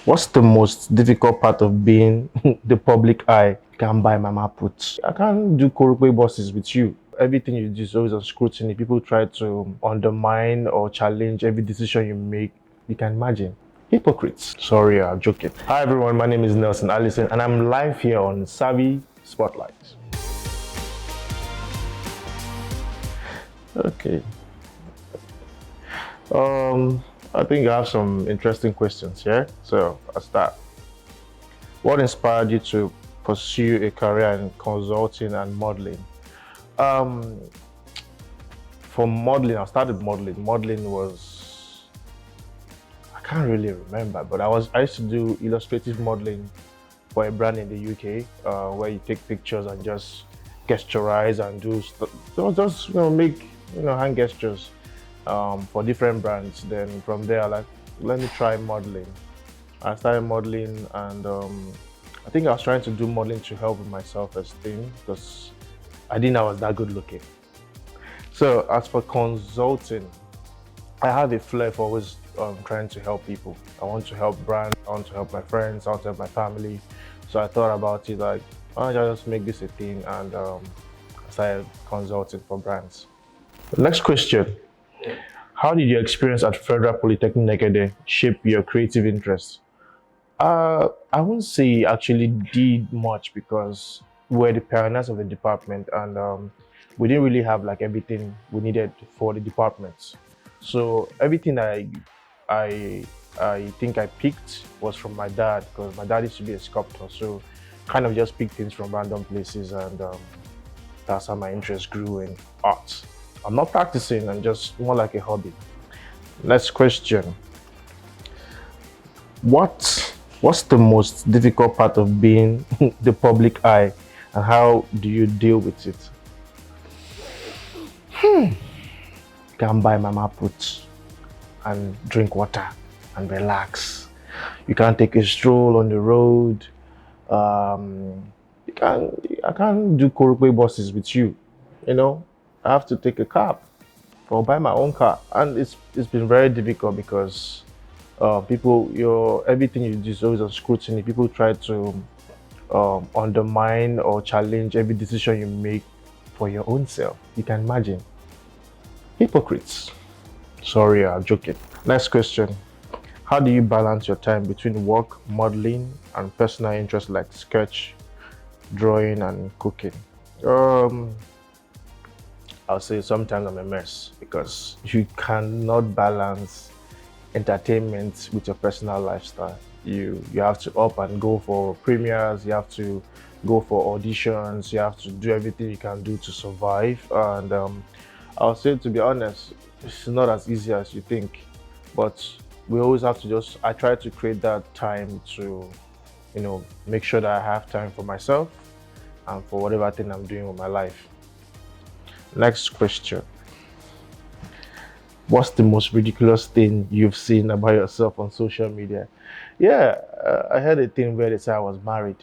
What's the most difficult part of being the public eye? You can't buy mama put. I can't do KOROPE bosses with you. Everything you do is always on scrutiny. People try to undermine or challenge every decision you make. You can imagine. Hypocrites. Sorry, I'm joking. Hi everyone, my name is Nelson Allison and I'm live here on Savvy Spotlight. Okay. I think I have some interesting questions here. So I'll start. What inspired you to pursue a career in consulting and modeling? Um, for modeling, I started modeling. Modeling was, I can't really remember, but I used to do illustrative modeling for a brand in the UK, where you take pictures and just gesturize and do stuff. Just make hand gestures for different brands. Then from there, like, let me try modeling. I started modeling, and I think I was trying to do modeling to help with my self-esteem because I didn't know I was that good looking. So as for consulting, I have a flair for always trying to help people. I want to help brands, I want to help my friends, I want to help my family. So I thought about it like, why don't I just make this a thing, and I started consulting for brands. Next question. How did your experience at Federal Polytechnic Nekede shape your creative interests? I wouldn't say actually did much because we're the pioneers of the department, and we didn't really have like everything we needed for the department. So everything I think I picked was from my dad because my dad used to be a sculptor. So kind of just picked things from random places, and that's how my interest grew in art. I'm not practicing, and just more like a hobby. Next question. What's the most difficult part of being the public eye, and how do you deal with it? Can buy mama put and drink water and relax. You can't take a stroll on the road. I can't do KOROPE buses with you. I have to take a cab or buy my own car, and it's been very difficult because everything you do is always on scrutiny. People try to undermine or challenge every decision you make for your own self. You can imagine. Hypocrites. Sorry, I'm joking. Next question. How do you balance your time between work, modeling, and personal interests like sketch, drawing, and cooking? I'll say sometimes I'm a mess because you cannot balance entertainment with your personal lifestyle. You have to up and go for premieres, you have to go for auditions, you have to do everything you can do to survive. And I'll say, to be honest, it's not as easy as you think, but we always have to I try to create that time to, make sure that I have time for myself and for whatever thing I'm doing with my life. Next question. What's the most ridiculous thing you've seen about yourself on social media? Yeah, I heard a thing where they say I was married.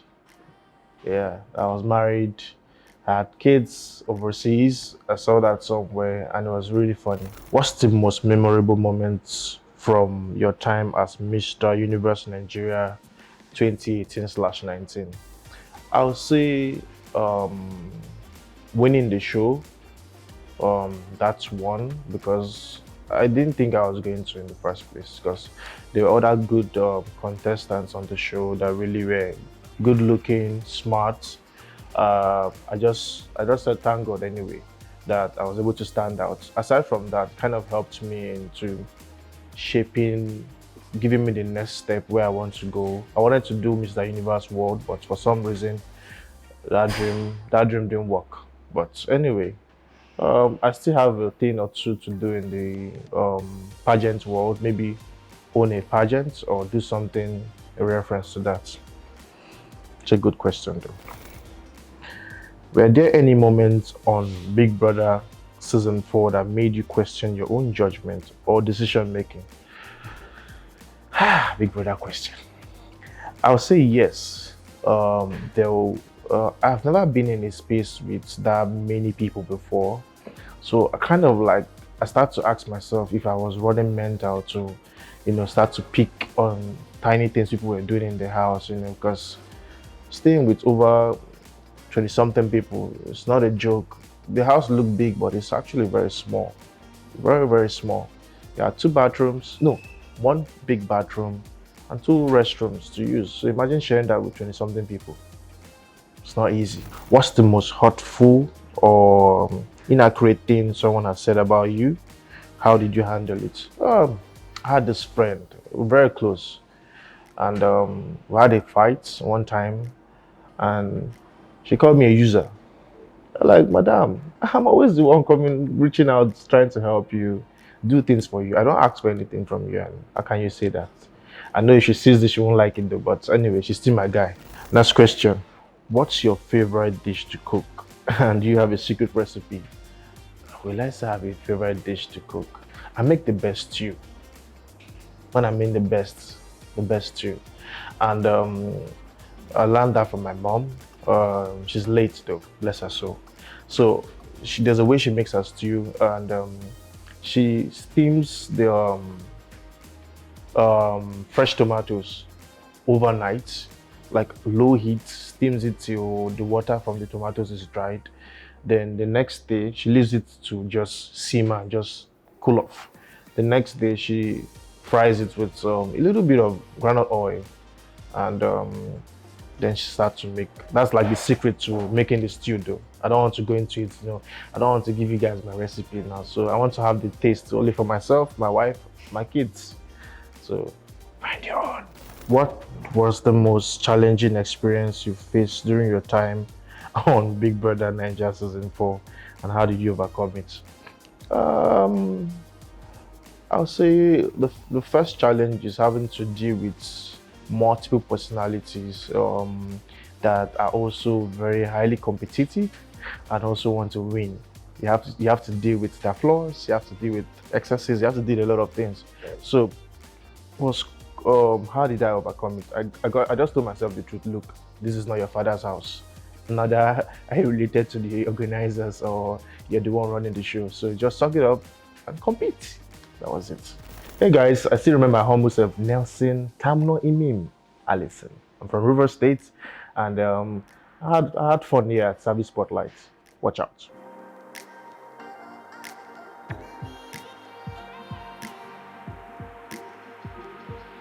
Yeah, I was married. I had kids overseas. I saw that somewhere and it was really funny. What's the most memorable moments from your time as Mr. Universe Nigeria 2018/19? I'll say winning the show. That's one because I didn't think I was going to in the first place, because there were other good contestants on the show that really were good looking, smart. I just said thank God anyway that I was able to stand out. Aside from that, kind of helped me into giving me the next step where I want to go. I wanted to do Mr. Universe World, but for some reason that dream didn't work. But anyway, I still have a thing or two to do in the pageant world. Maybe own a pageant or do something in reference to that. It's a good question though. Were there any moments on Big Brother Season 4 that made you question your own judgment or decision making? Big Brother question. I'll say yes. I've never been in a space with that many people before. So I start to ask myself if I was running mental to, start to pick on tiny things people were doing in the house, you know, because staying with over 20 something people, it's not a joke. The house looked big, but it's actually very small. Very, very small. There are two bathrooms, no, one big bathroom and two restrooms to use. So imagine sharing that with 20 something people. It's not easy. What's the most hurtful or inaccurate thing someone has said about you? How did you handle it? I had this friend, very close, and we had a fight one time, and she called me a user. Like, madam, I'm always the one coming, reaching out, trying to help you, do things for you. I don't ask for anything from you, and how can you say that? I know if she sees this, she won't like it though, but anyway, she's still my guy. Next question. What's your favorite dish to cook? And do you have a secret recipe? Well, let's have a favorite dish to cook. I make the best stew. When I mean the best stew. And I learned that from my mom. She's late though, bless her soul. So there's a way she makes her stew, and she steams the fresh tomatoes overnight, like low heat, steams it till the water from the tomatoes is dried. Then the next day, she leaves it to just simmer, just cool off. The next day, she fries it with a little bit of groundnut oil, and then she starts to make. That's like the secret to making the stew though. I don't want to go into it, you know. I don't want to give you guys my recipe now. So I want to have the taste only for myself, my wife, my kids. So find your own. What was the most challenging experience you faced during your time on Big Brother Naija Season 4, and how did you overcome it? Um, I'll say the first challenge is having to deal with multiple personalities that are also very highly competitive and also want to win. You have to deal with their flaws, you have to deal with excesses, you have to deal with a lot of things. So was how did I overcome it? I just told myself the truth. Look, this is not your father's house. Not that I related to the organizers or you're the one running the show. So just suck it up and compete. That was it. Hey guys, I still remember my humble self, Nelson Allison. I'm from River State, and I had fun here at Service Spotlight. Watch out.